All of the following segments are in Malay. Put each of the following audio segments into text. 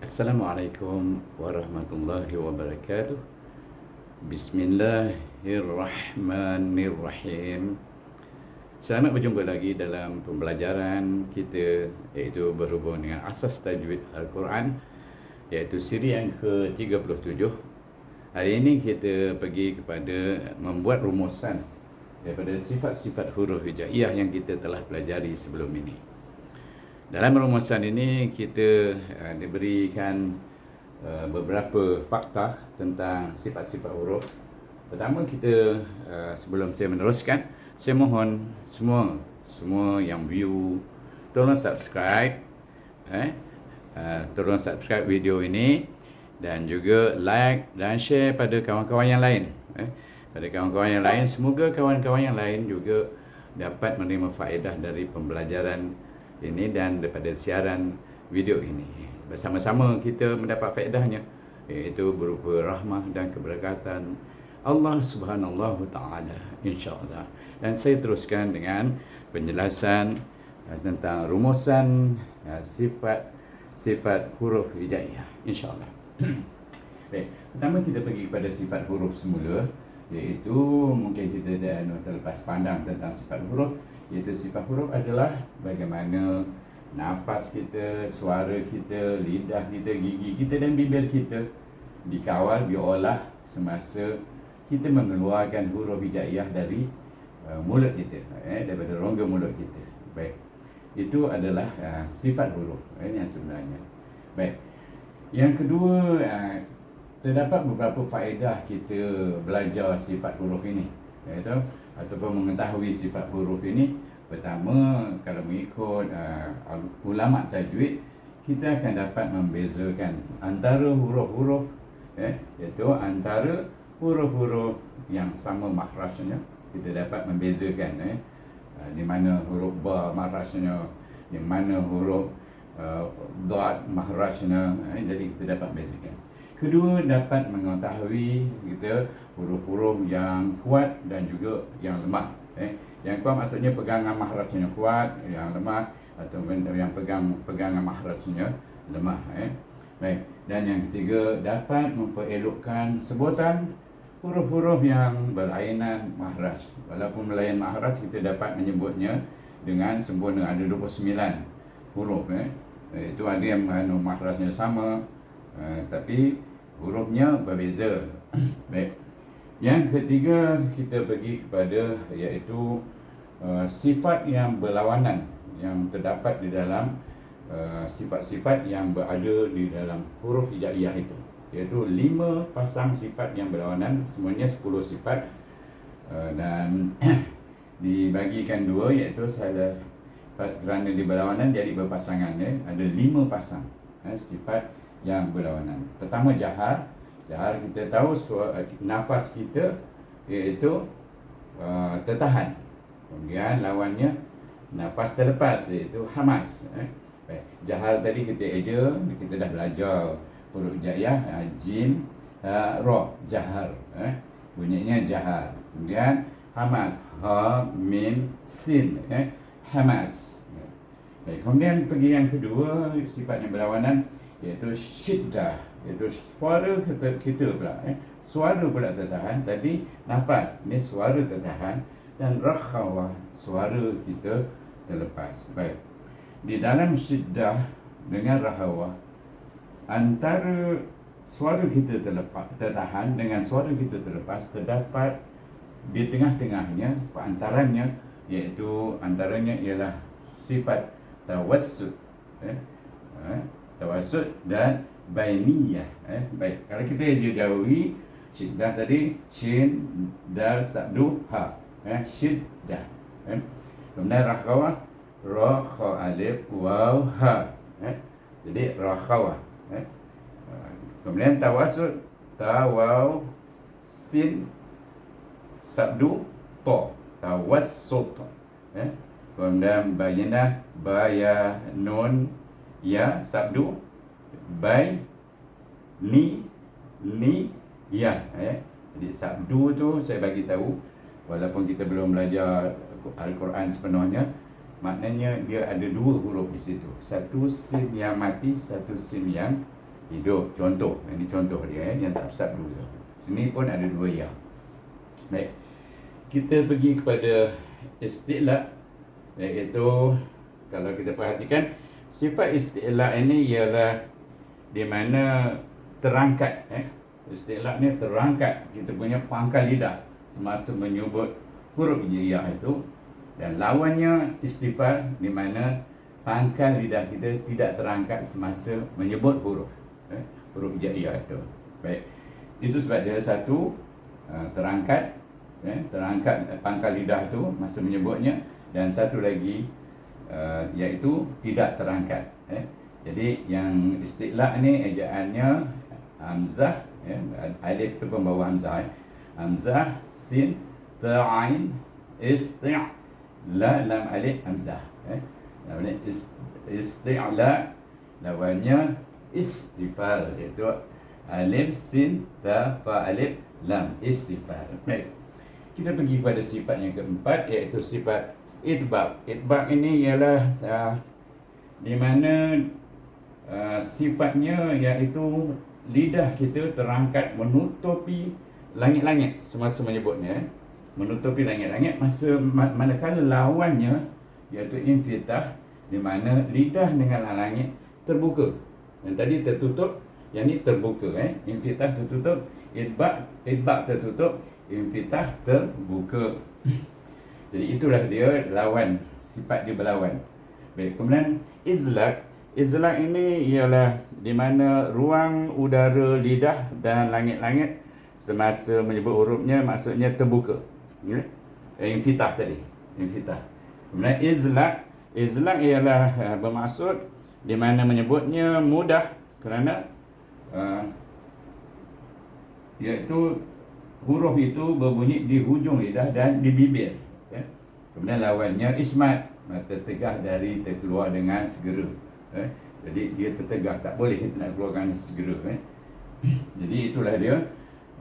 Assalamualaikum warahmatullahi wabarakatuh. Bismillahirrahmanirrahim. Selamat berjumpa lagi dalam pembelajaran kita, iaitu berhubung dengan asas tajwid Al-Quran, iaitu siri yang ke-37. Hari ini kita pergi kepada membuat rumusan daripada sifat-sifat huruf hijaiyah yang kita telah pelajari sebelum ini. Dalam rumusan ini kita diberikan beberapa fakta tentang sifat-sifat huruf. Pertama, kita sebelum saya meneruskan, saya mohon semua yang view tolong subscribe, tolong subscribe video ini dan juga like dan share pada kawan-kawan yang lain. Pada kawan-kawan yang lain, semoga kawan-kawan yang lain juga dapat menerima faedah dari pembelajaran ini dan daripada siaran video ini. Bersama-sama kita mendapat faedahnya, iaitu berupa rahmah dan keberkatan Allah Subhanahu Taala, insya-Allah. Dan saya teruskan dengan penjelasan tentang rumusan sifat huruf hijaiyah, insya-Allah. Baik, pertama kita pergi kepada sifat huruf semula, iaitu mungkin kita dah terlepas pandang tentang sifat huruf. Iaitu sifat huruf adalah bagaimana nafas kita, suara kita, lidah kita, gigi kita dan bibir kita dikawal, diolah semasa kita mengeluarkan huruf hijaiyah dari mulut kita, daripada rongga mulut kita. Baik, itu adalah sifat huruf yang sebenarnya. Baik, yang kedua, terdapat beberapa faedah kita belajar sifat huruf ini, iaitu ataupun mengetahui sifat huruf ini. Pertama, kalau mengikut ulama tajwid, kita akan dapat membezakan antara huruf-huruf, iaitu antara huruf-huruf yang sama makhrajnya. Kita dapat membezakan di mana huruf ba makhrajnya, di mana huruf dad makhrajnya, jadi kita dapat membezakan. Kedua, dapat mengetahui kita huruf-huruf yang kuat dan juga yang lemah. Yang kuat maksudnya pegangan makhrajnya kuat, yang lemah atau yang pegangan makhrajnya lemah. Baik, dan yang ketiga, dapat memperelokkan sebutan huruf-huruf yang berlainan makhraj. Walaupun berlainan makhraj, kita dapat menyebutnya dengan sempurna. Ada 29 huruf. Itu ada yang makhrajnya sama, tapi hurufnya berbeza. Baik. Yang ketiga, kita pergi kepada iaitu sifat yang berlawanan yang terdapat di dalam sifat-sifat yang berada di dalam huruf hijaiyah itu, iaitu 5 pasang sifat yang berlawanan, semuanya 10 sifat, dan dibagikan dua, iaitu kerana di berlawanan jadi berpasangan, ada 5 pasang sifat yang berlawanan. Pertama, jahar. Jahar kita tahu nafas kita iaitu tertahan. Kemudian lawannya nafas terlepas, iaitu hamas. Baik. Jahar tadi kita kita dah belajar huruf hijaiyah, jim, ra, jahar. Bunyinya jahar. Kemudian hamas, ha, mim, sin, hamas. Baik. Kemudian pergi yang kedua, sifat yang berlawanan, iaitu syiddah, iaitu suara kita pula, suara pula tertahan. Tadi nafas, ni suara tertahan, dan rakhawah, suara kita terlepas. Baik, di dalam syiddah dengan rakhawah, antara suara kita tertahan dengan suara kita terlepas, terdapat di tengah-tengahnya, perantaranya, iaitu antaranya ialah sifat tawassut, tawassut dan bainiyah. Baik, kalau kita jauhi syiddah tadi, shin, dal, sabdu, ha, syiddah. Kemudian rakhawah, ra, kha, alif, waw, ha. Jadi rakhawah. Kemudian tawassut, ta, waw, sin, sabdu, to, tawassut. Kemudian bayinah, ba, ya, nun, ya, sabdu, bai, ni, ya. Jadi sabdu tu saya bagi tahu, walaupun kita belum belajar Al-Quran sepenuhnya, maknanya dia ada 2 huruf di situ. Satu sin yang mati, satu sin yang hidup. Contoh, ini contoh dia yang tak besar dulu. Sini pun ada 2 ya. Baik. Kita pergi kepada istilah, iaitu kalau kita perhatikan sifat istilah ini ialah di mana terangkat, istilah ni terangkat kita punya pangkal lidah semasa menyebut huruf hijaiyah itu, dan lawannya istifal di mana pangkal lidah kita tidak terangkat semasa menyebut huruf hijaiyah itu. Baik, itu sebab dia satu terangkat, terangkat pangkal lidah itu masa menyebutnya, dan satu lagi iaitu tidak terangkat. Jadi yang istilah ni ejaannya hamzah, alif tu pembawa hamzah, hamzah, sin, ta'ain, isti', la, lam, alif, hamzah. Lawannya isti'la, lawannya istifal, iaitu alif, sin, ta, fa, alif, lam, istifal. Baik, kita pergi pada sifat yang keempat, iaitu sifat idbaq. Idbaq ini ialah di mana sifatnya iaitu lidah kita terangkat menutupi langit-langit semasa menyebutnya, menutupi langit-langit masa manakala lawannya iaitu infitah, di mana lidah dengan langit terbuka. Yang tadi tertutup, yang ni terbuka. Infitah tertutup, idbaq tertutup, infitah terbuka. Jadi itulah dia lawan, sifat dia berlawan. Baik, kemudian izlaq. Izlaq ini ialah di mana ruang udara lidah dan langit-langit semasa menyebut hurufnya maksudnya terbuka. Infitah tadi, infitah. Kemudian izlaq ialah bermaksud di mana menyebutnya mudah kerana iaitu huruf itu berbunyi di hujung lidah dan di bibir. Kemudian lawannya ismat, tertegah dari terkeluar dengan segera. Jadi dia tertegah, tak boleh nak keluarkan segera. Jadi itulah dia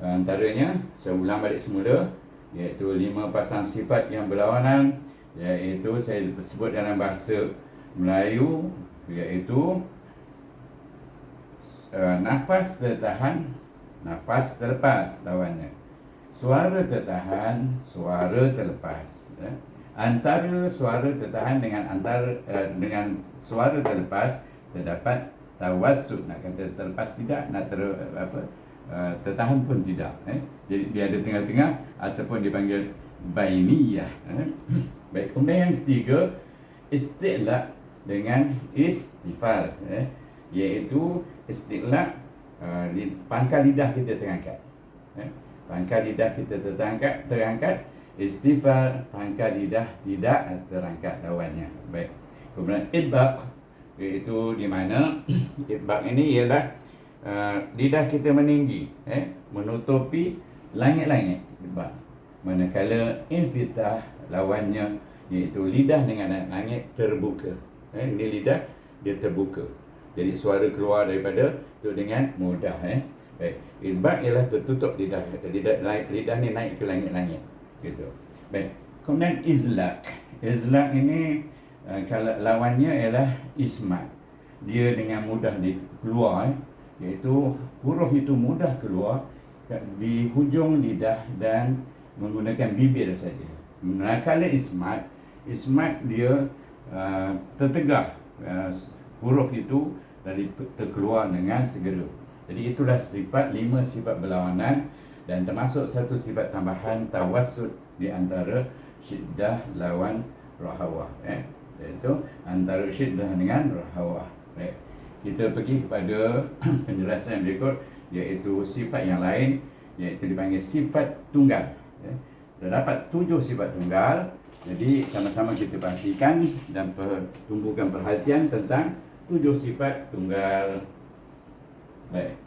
antaranya. Saya ulang balik semula, iaitu 5 pasang sifat yang berlawanan, iaitu saya sebut dalam bahasa Melayu, iaitu nafas tertahan, nafas terlepas lawannya. Suara tertahan, suara terlepas. Antara suara tertahan dengan dengan suara terlepas terdapat tawassut, nak kata terlepas tidak, nak tertahan pun tidak. Jadi dia ada tengah-tengah ataupun dipanggil bainiyah. Baik, kemudian yang ketiga isti'la dengan istifal, iaitu isti'la pangkal lidah kita terangkat. Pangkal lidah kita terangkat. Istifal, pangkal lidah tidak terangkat lawannya. Baik. Kemudian idbaq, iaitu di mana idbaq ini ialah lidah kita meninggi, menutupi langit-langit. Idbaq. Manakala infitah lawannya iaitu lidah dengan langit terbuka. Ini lidah dia terbuka. Jadi suara keluar daripada tu dengan mudah. Baik. Idbaq ialah tertutup lidah ni naik ke langit-langit. Gitu. Baik. Kemudian izlaq. Izlaq ini kalau lawannya ialah ismat. Dia dengan mudah keluar, iaitu huruf itu mudah keluar di hujung lidah dan menggunakan bibir saja. Manakala ismat dia tertegah, huruf itu dari terkeluar dengan segera. Jadi itulah 5 sifat berlawanan, dan termasuk satu sifat tambahan tawassut di antara syiddah lawan rahawah, iaitu antara syiddah dengan rahawah. Baik, kita pergi kepada penjelasan berikut, iaitu sifat yang lain, iaitu dipanggil sifat tunggal. Terdapat 7 sifat tunggal. Jadi sama-sama kita perhatikan dan tumbuhkan perhatian tentang 7 sifat tunggal. Baik.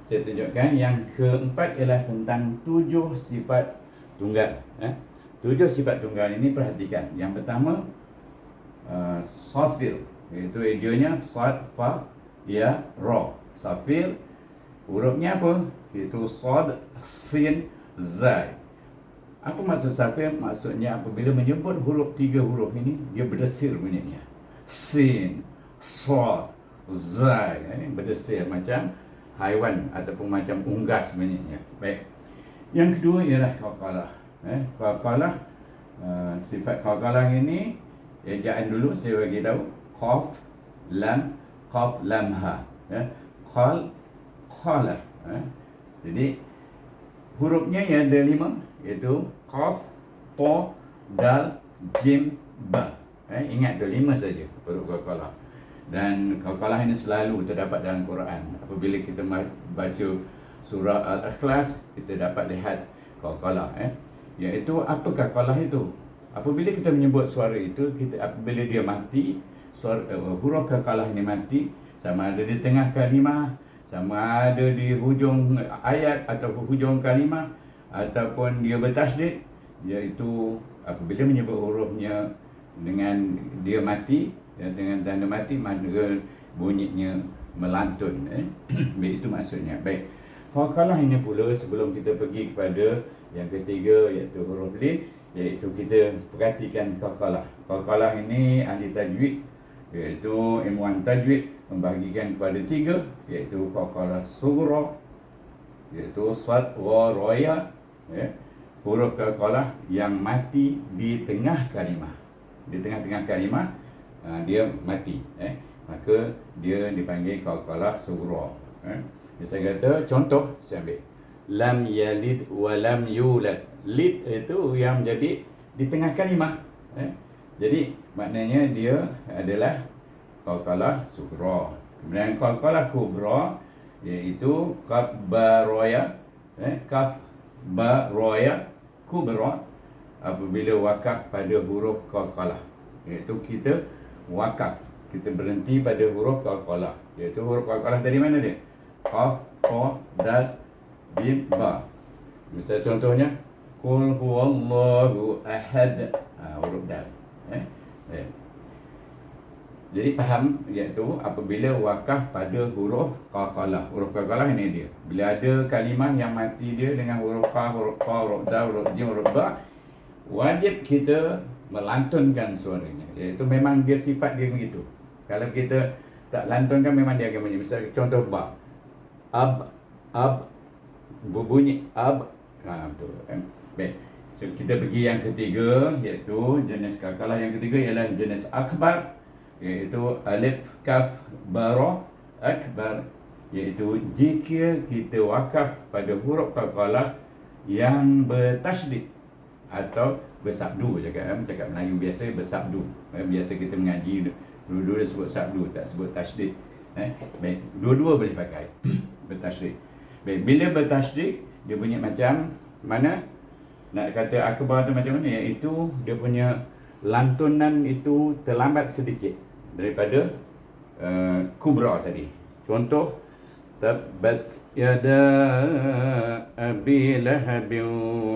Saya tunjukkan yang keempat ialah tentang 7 sifat tunggal. 7 sifat tunggal ini perhatikan. Yang pertama safil, iaitu ejanya sad, fa, ya, ra. Safil hurufnya apa? Iaitu sad, sin, zai. Apa maksud safil? Maksudnya apabila menyebut huruf 3 huruf ini, dia berdesir bunyinya. Sin, sad, Zai, berdesir macam haiwan ataupun macam unggas bunyinya. Baik. Yang kedua ialah qalqalah. Qalqalah, sifat qalqalah ini ejaan dulu saya bagi tahu. Qaf lam ha. Qalah. Jadi hurufnya yang ada 5, iaitu qaf, ta, dal, jim, ba. Ingat tu 5 saja huruf qalqalah. Dan qalqalah ini selalu terdapat dalam Quran. Apabila kita baca surah Al-Ikhlas, kita dapat lihat qalqalah. Iaitu apa qalqalah itu? Apabila kita menyebut suara itu, apabila dia mati, huruf qalqalah ini mati, sama ada di tengah kalimah, sama ada di hujung ayat atau hujung kalimah, ataupun dia bertasydid, iaitu apabila menyebut hurufnya dengan dia mati, dengan tanda mati, maka bunyinya melantun. Itu maksudnya. Baik. Qalqalah ini pula sebelum kita pergi kepada yang ketiga, iaitu huruf lin, iaitu kita perhatikan qalqalah. Qalqalah ini ahli tajwid, iaitu ilmuwan tajwid membahagikan kepada 3, iaitu qalqalah sughra, iaitu sad, ra, ra, ya. Huruf qalqalah yang mati di tengah kalimah. Di tengah-tengah kalimah dia mati, maka dia dipanggil qalqalah sughra. Saya kata contoh, saya ambil lam yalid wa lam yulad. Lid itu yang menjadi di tengah kalimah. Jadi maknanya dia adalah qalqalah sughra. Kemudian qalqalah kubra, iaitu kaf ba ra ya, kaf ba ra ya kubra. Apabila wakaf pada huruf qalqalah, iaitu kita wakaf, kita berhenti pada huruf qalqalah. Iaitu huruf qalqalah dari mana dia? Qaf, ta, dal, jim, ba. Misal contohnya qul huwallahu ahad, huruf dal. Jadi faham, iaitu apabila wakaf pada huruf qalqalah. Huruf qalqalah ini dia. Bila ada kalimah yang mati dia dengan huruf qaf, huruf ta, huruf dal, huruf jim, huruf ba, wajib kita melantunkan suaranya. Iaitu memang dia sifat dia begitu. Kalau kita tak lantunkan, memang dia akan bunyi. Misalnya contoh ba, ab, berbunyi ab. Betul. Baik. So, kita pergi yang ketiga, iaitu jenis qalqalah yang ketiga ialah jenis akbar, iaitu alif, kaf, ba, ra, akbar. Iaitu jika kita wakaf pada huruf qalqalah yang bertasydid atau bersabdu, cakap Melayu biasa bersabdu. Biasa kita mengaji dua-dua sebut sabdu, tak sebut tasydid. Baik, dua-dua boleh pakai bertasydid. Baik, bila bertasydid dia bunyi macam mana? Nak kata akbar tu macam mana? Iaitu dia punya lantunan itu terlambat sedikit daripada kubra tadi. Contoh, tabbat yada abi lahabin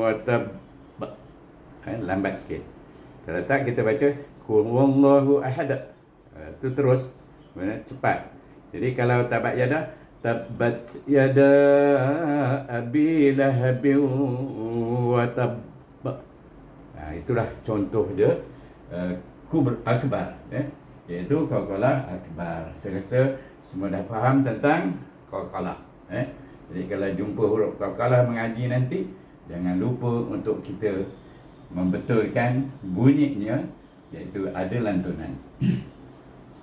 wa tab, lambat sikit. Kalau tak, kita baca qul huwallahu ahad, itu terus cepat. Jadi kalau tabat yada, tabbat yada abi lahabin wa tab, itulah contoh dia akbar, iaitu qalqalah akbar. Saya rasa semua dah faham tentang qalqalah. Jadi kalau jumpa huruf qalqalah mengaji nanti, jangan lupa untuk kita membetulkan bunyinya, iaitu ada lantunan.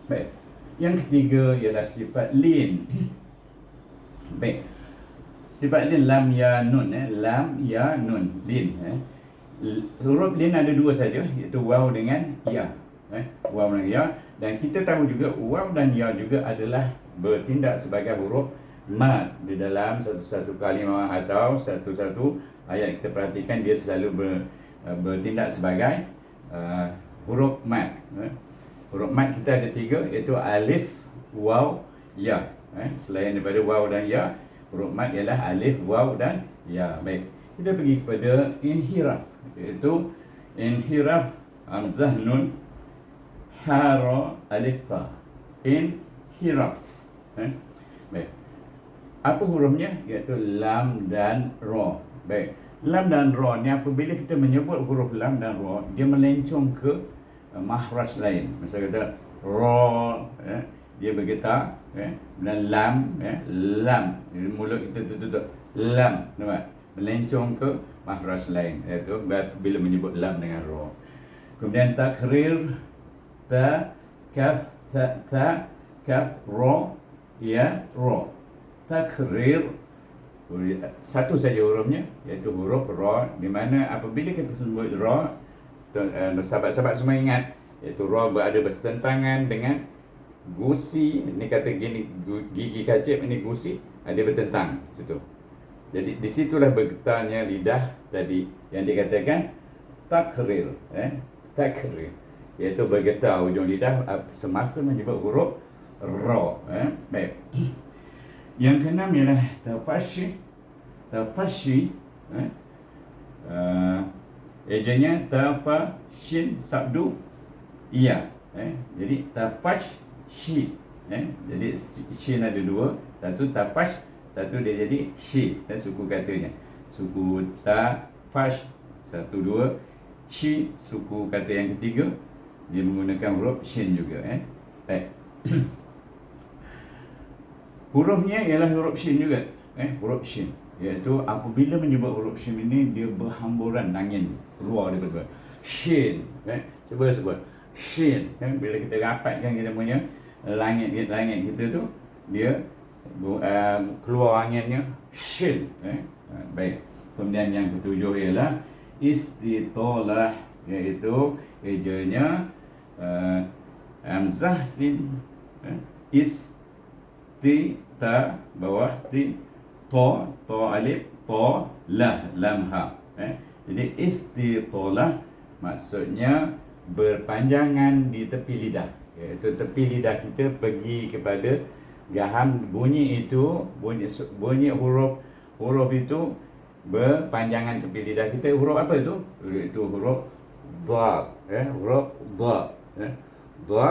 Baik. Yang ketiga ialah sifat lin. Baik. Sifat lin lam ya nun, lam ya nun, lin. Huruf lin ada 2 saja, iaitu waw dengan ya. Waw dengan ya, dan kita tahu juga waw dan ya juga adalah bertindak sebagai huruf mad di dalam satu-satu kalimah atau satu-satu ayat. Kita perhatikan dia selalu bertindak sebagai huruf mad. Huruf mad kita ada 3, iaitu alif, waw, ya. Selain daripada waw dan ya, huruf mad ialah alif, waw dan ya. Baik, kita pergi kepada inhiraf, iaitu inhiraf hamzah nun ha ra alif fa. Inhiraf. Baik. Apa hurufnya? Iaitu lam dan ra. Baik. Lam dan ra ni apabila kita menyebut huruf lam dan ra, dia melencong ke makhraj lain. Misalnya kata ra, dia bergetar, dan lam, lam, mulut kita tutup, lam, nampak? Melencong ke makhraj lain, iaitu bila menyebut lam dengan ra. Kemudian takrir, ta, kaf, ta, kaf, ra, ya, ra. Takrir, satu saja hurufnya, iaitu huruf ra, di mana apabila kita sebut ra, sahabat-sahabat semua ingat, iaitu ra berada bersetentangan dengan gusi. Ini kata gini, gigi kacip, ini gusi, ada bertentang situ. Jadi disitulah bergetarnya lidah tadi yang dikatakan takrir, takrir, iaitu bergetar ujung lidah semasa menyebut huruf ra. Baik. Yang keenam ialah tafashi. Tafashi, ejanya tafashin sabdu iya. Jadi tafashi, jadi shin ada dua, satu tafash, satu dia jadi shi, suku katanya. Suku tafash, satu dua, shi, suku kata yang ketiga, dia menggunakan huruf shin juga. Baik. Hurufnya ialah huruf shin juga, huruf shin, iaitu apabila menyebut huruf shin ini dia berhamburan angin keluar daripada shin. Cuba sebut shin, bila kita rapatkan kita punya langit kita tu, dia keluar anginnya shin. Baik. Kemudian yang ketujuh ialah istitalah, iaitu ejanya hamzah sin, ta bawah, to alif, to lah lam ha. Jadi istitalah maksudnya berpanjangan di tepi lidah, iaitu tepi lidah kita pergi kepada gaham. Bunyi huruf itu berpanjangan tepi lidah kita. Huruf apa itu? Itu huruf dha, huruf dha. Dha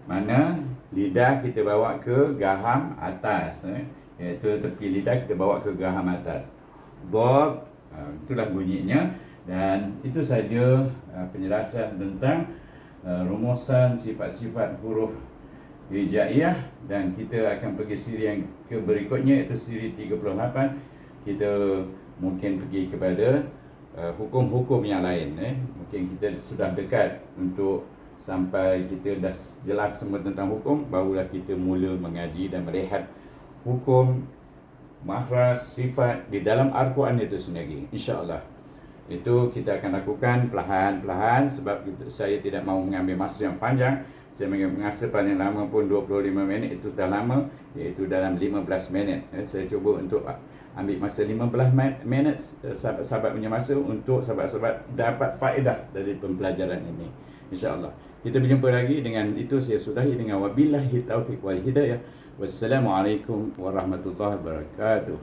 mana lidah kita bawa ke gaham atas, iaitu tepi lidah kita bawa ke gaham atas. Dha, itulah bunyinya. Dan itu saja penjelasan tentang rumusan sifat-sifat huruf hijaiyah, dan kita akan pergi siri yang berikutnya, iaitu siri 38. Kita mungkin pergi kepada hukum-hukum yang lain. Mungkin kita sudah dekat untuk sampai kita dah jelas semua tentang hukum, barulah kita mula mengaji dan melihat hukum makhraj sifat di dalam Al-Quran itu sendiri, insya-Allah. Itu kita akan lakukan perlahan-lahan, sebab saya tidak mahu mengambil masa yang panjang. Saya mengambil masa paling lama pun 25 minit, itu dah lama, iaitu dalam 15 minit. Saya cuba untuk ambil masa 15 minit sahabat-sahabat punya masa, untuk sahabat-sahabat dapat faedah dari pembelajaran ini, insya-Allah. Kita berjumpa lagi. Dengan itu saya sudahi dengan wabillahi taufiq wal hidayah. Wassalamualaikum warahmatullahi wabarakatuh.